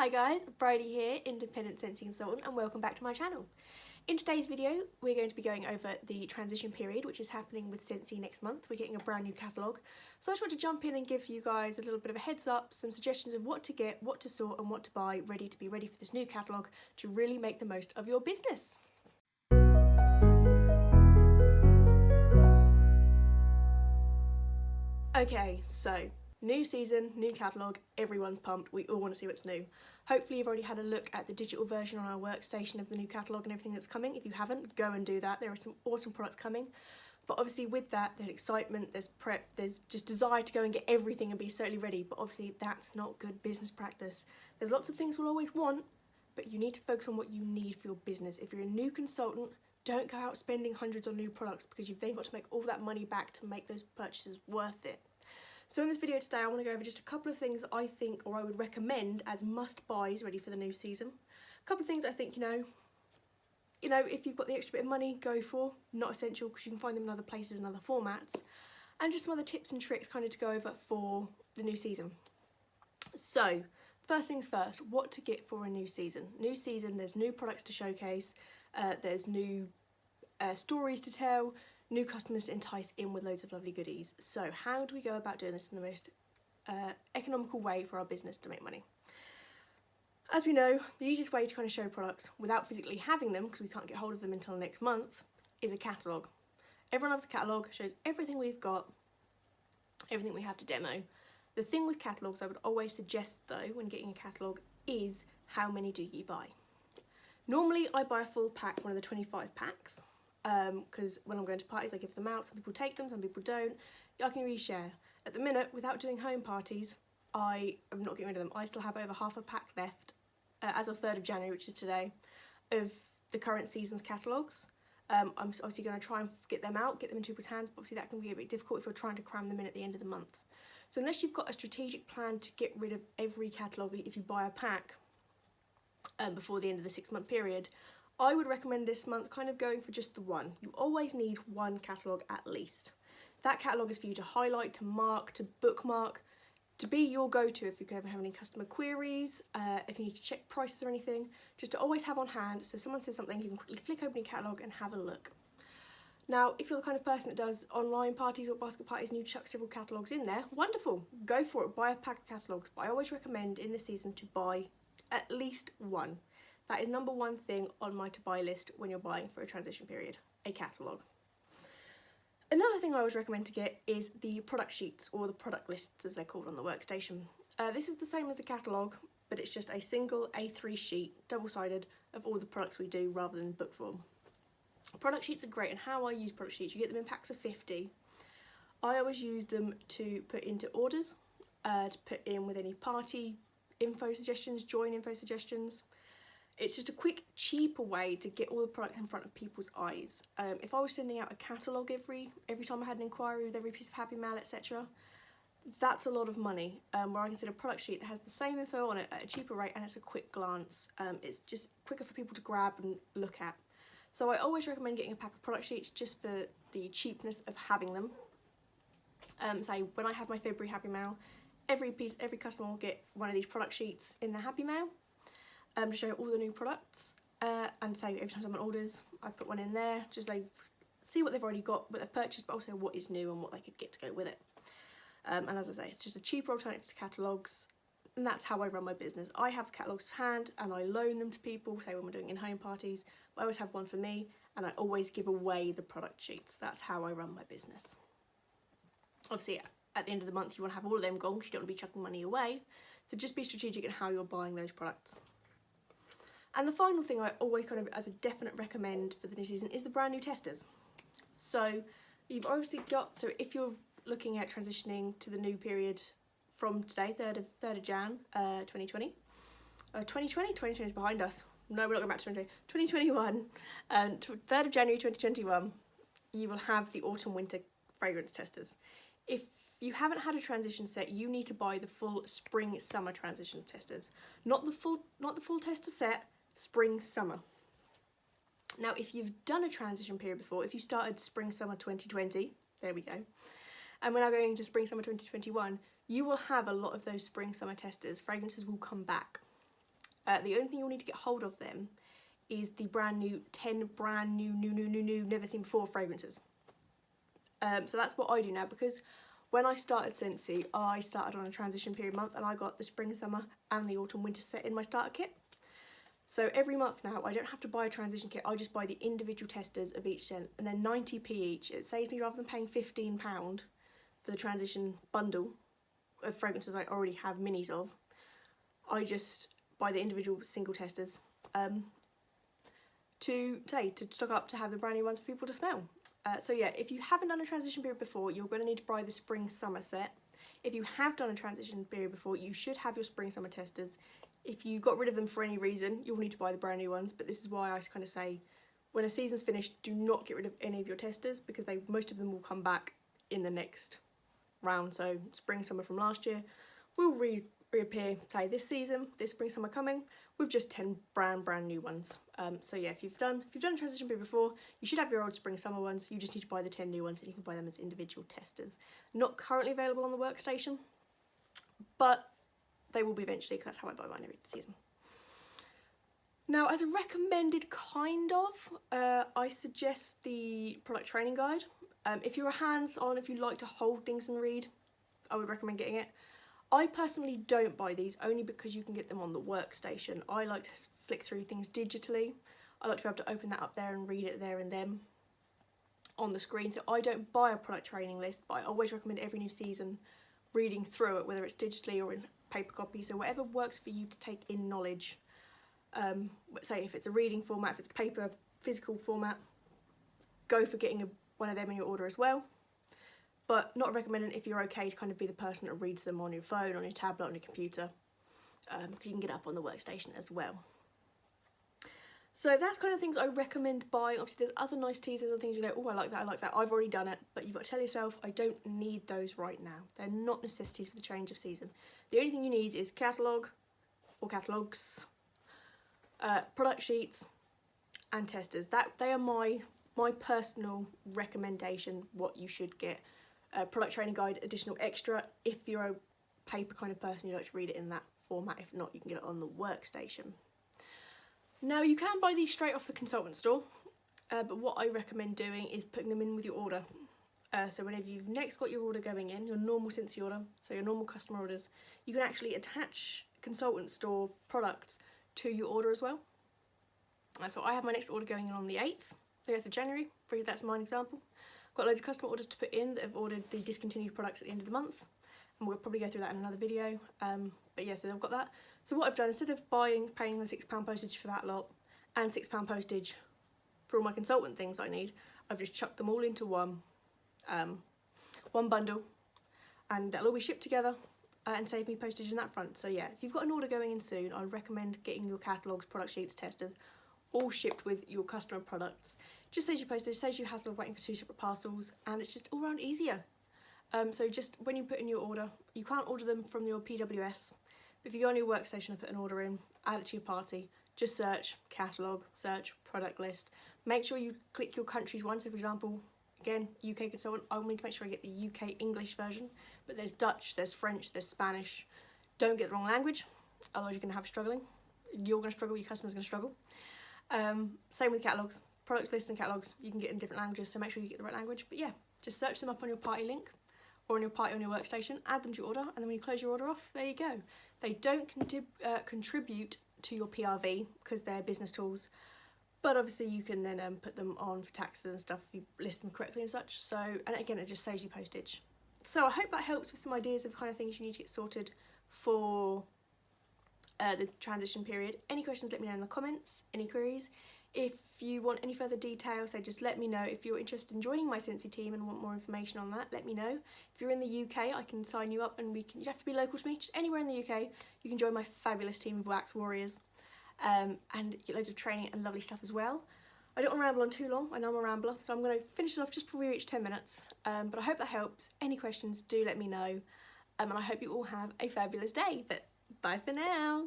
Hi guys, Bridie here, independent Scentsy consultant, and welcome back to my channel. In today's video, we're going to be going over the transition period, which is happening with Scentsy next month. We're getting a brand new catalogue. So I just want to jump in and give you guys a little bit of a heads up, some suggestions of what to get, what to sort, and what to buy, ready for this new catalogue to really make the most of your business. Okay, so new season, new catalogue, everyone's pumped, we all want to see what's new. Hopefully you've already had a look at the digital version on our workstation of the new catalogue and everything that's coming. If you haven't, go and do that. There are some awesome products coming. But obviously with that, there's excitement, there's prep, there's just desire to go and get everything and be totally ready. But obviously that's not good business practice. There's lots of things we'll always want, but you need to focus on what you need for your business. If you're a new consultant, don't go out spending hundreds on new products because you've then got to make all that money back to make those purchases worth it. So in this video today, I want to go over just a couple of things that I think, or I would recommend as must-buys ready for the new season. A couple of things I think, you know, if you've got the extra bit of money, go for. Not essential because you can find them in other places and other formats. And just some other tips and tricks kind of to go over for the new season. So, first things first, what to get for a new season. New season, there's new products to showcase, there's new stories to tell, new customers to entice in with loads of lovely goodies. So how do we go about doing this in the most economical way for our business to make money? As we know, the easiest way to kind of show products without physically having them, because we can't get hold of them until next month, is a catalogue. Everyone loves a catalogue, shows everything we've got, everything we have to demo. The thing with catalogues I would always suggest though when getting a catalogue is how many do you buy? Normally I buy a full pack, one of the 25 packs. Because when I'm going to parties I give them out, some people take them, some people don't. I can reshare. At the minute, without doing home parties, I am not getting rid of them. I still have over half a pack left, as of 3rd of January, which is today, of the current season's catalogues. I'm obviously going to try and get them out, get them into people's hands, but obviously that can be a bit difficult if you're trying to cram them in at the end of the month. So unless you've got a strategic plan to get rid of every catalogue if you buy a pack before the end of the 6-month period, I would recommend this month kind of going for just the one. You always need one catalogue at least. That catalogue is for you to highlight, to mark, to bookmark, to be your go-to if you ever have any customer queries, if you need to check prices or anything, just to always have on hand so if someone says something you can quickly flick open your catalogue and have a look. Now if you're the kind of person that does online parties or basket parties and you chuck several catalogues in there, wonderful, go for it, buy a pack of catalogues, but I always recommend in this season to buy at least one. That is number one thing on my to-buy list when you're buying for a transition period, a catalogue. Another thing I always recommend to get is the product sheets, or the product lists as they're called on the workstation. This is the same as the catalogue, but it's just a single A3 sheet, double-sided, of all the products we do rather than book form. Product sheets are great, and how I use product sheets, you get them in packs of 50. I always use them to put into orders, to put in with any party info suggestions, join info suggestions. It's just a quick, cheaper way to get all the products in front of people's eyes. If I was sending out a catalogue every time I had an inquiry with every piece of Happy Mail, etc., that's a lot of money, where I can send a product sheet that has the same info on it at a cheaper rate and it's a quick glance. It's just quicker for people to grab and look at. So I always recommend getting a pack of product sheets just for the cheapness of having them. Say when I have my February Happy Mail, every customer will get one of these product sheets in their Happy Mail. To show all the new products, and say every time someone orders, I put one in there, just like see what they've already got, what they've purchased, but also what is new and what they could get to go with it. And as I say, it's just a cheaper alternative to catalogues, and that's how I run my business. I have catalogues to hand and I loan them to people, say when we're doing in-home parties, but I always have one for me, and I always give away the product sheets. That's how I run my business. Obviously, at the end of the month, you want to have all of them gone because you don't want to be chucking money away, so just be strategic in how you're buying those products. And the final thing I always kind of as a definite recommend for the new season is the brand new testers. So you've obviously got, so if you're looking at transitioning to the new period from today, 3rd of Jan 2020. 2020 is behind us. No, we're not going back to 2021. 3rd of January 2021, you will have the autumn-winter fragrance testers. If you haven't had a transition set, you need to buy the full spring-summer transition testers. Not the full tester set, spring-summer. Now, if you've done a transition period before, if you started spring-summer 2020, there we go, and we're now going into spring-summer 2021, you will have a lot of those spring-summer testers. Fragrances will come back. The only thing you'll need to get hold of them is the brand new 10 brand new, never seen before fragrances. So that's what I do now, because when I started Scentsy, I started on a transition period month and I got the spring, summer and the autumn winter set in my starter kit. So every month now I don't have to buy a transition kit, I just buy the individual testers of each scent, and they're 90p each. It saves me, rather than paying £15 for the transition bundle of fragrances I already have minis of, I just buy the individual single testers to stock up to have the brand new ones for people to smell. So yeah, if you haven't done a transition period before, you're going to need to buy the spring summer set. If you have done a transition period before, you should have your spring summer testers. If you got rid of them for any reason, you'll need to buy the brand new ones, but this is why I kind of say when a season's finished, do not get rid of any of your testers, because most of them will come back in the next round. So spring summer from last year will reappear, say, this season, this spring summer coming, with just 10 brand new ones. So yeah, if you've done a transition period before, you should have your old spring summer ones. You just need to buy the 10 new ones, and you can buy them as individual testers. Not currently available on the workstation, but they will be eventually, because that's how I buy mine every season. Now, as a recommended I suggest the product training guide. If you're hands-on, if you like to hold things and read, I would recommend getting it. I personally don't buy these, only because you can get them on the workstation. I like to flick through things digitally. I like to be able to open that up there and read it there and then on the screen. So I don't buy a product training list, but I always recommend every new season reading through it, whether it's digitally or in paper copy. So whatever works for you to take in knowledge. Say if it's a reading format, if it's paper, physical format, go for getting one of them in your order as well. But not recommending if you're okay to kind of be the person that reads them on your phone, on your tablet, on your computer, because you can get up on the workstation as well. So that's kind of things I recommend buying. Obviously there's other nice teas, there's other things you go, oh, I like that, I've already done it, but you've got to tell yourself, I don't need those right now. They're not necessities for the change of season. The only thing you need is catalogue or catalogues, product sheets and testers. They are my personal recommendation, what you should get. Product training guide, additional extra, if you're a paper kind of person, you like to read it in that format. If not, you can get it on the workstation. Now, you can buy these straight off the consultant store, but what I recommend doing is putting them in with your order. So whenever you've next got your order going in, your normal Scentsy order, so your normal customer orders, you can actually attach consultant store products to your order as well. So I have my next order going in on the 8th of January, that's my example. Got loads of customer orders to put in that have ordered the discontinued products at the end of the month, and we'll probably go through that in another video. But yeah, so they've got that. So what I've done, instead of paying the £6 postage for that lot and £6 postage for all my consultant things I need, I've just chucked them all into one bundle, and that'll all be shipped together and save me postage in that front. So yeah, if you've got an order going in soon, I'd recommend getting your catalogues, product sheets, testers, all shipped with your customer products. Just saves you postage, saves you hassle of waiting for 2 separate parcels, and it's just all round easier. So just when you put in your order, you can't order them from your PWS, but if you go on your workstation and put an order in, add it to your party, just search catalogue, search product list. Make sure you click your country's one. So for example, again, UK consultant, I will need to make sure I get the UK English version, but there's Dutch, there's French, there's Spanish. Don't get the wrong language, otherwise you're going to have struggling. You're going to struggle, your customer's going to struggle. Same with catalogues. Product lists and catalogues you can get in different languages, so make sure you get the right language. But yeah, just search them up on your party link or on your party on your workstation, add them to your order, and then when you close your order off, there you go. They don't contribute to your PRV because they're business tools, but obviously you can then put them on for taxes and stuff if you list them correctly and such. So, and again, it just saves you postage. So I hope that helps with some ideas of kind of things you need to get sorted for the transition period. Any questions, let me know in the comments. Any queries? If you want any further details, so just let me know. If you're interested in joining my Scentsy team and want more information on that, let me know. If you're in the UK, I can sign you up, and you have to be local to me, just anywhere in the UK. You can join my fabulous team of wax warriors and get loads of training and lovely stuff as well. I don't want to ramble on too long. I know I'm a rambler, so I'm going to finish this off just before we reach 10 minutes. But I hope that helps. Any questions, do let me know. And I hope you all have a fabulous day. But bye for now.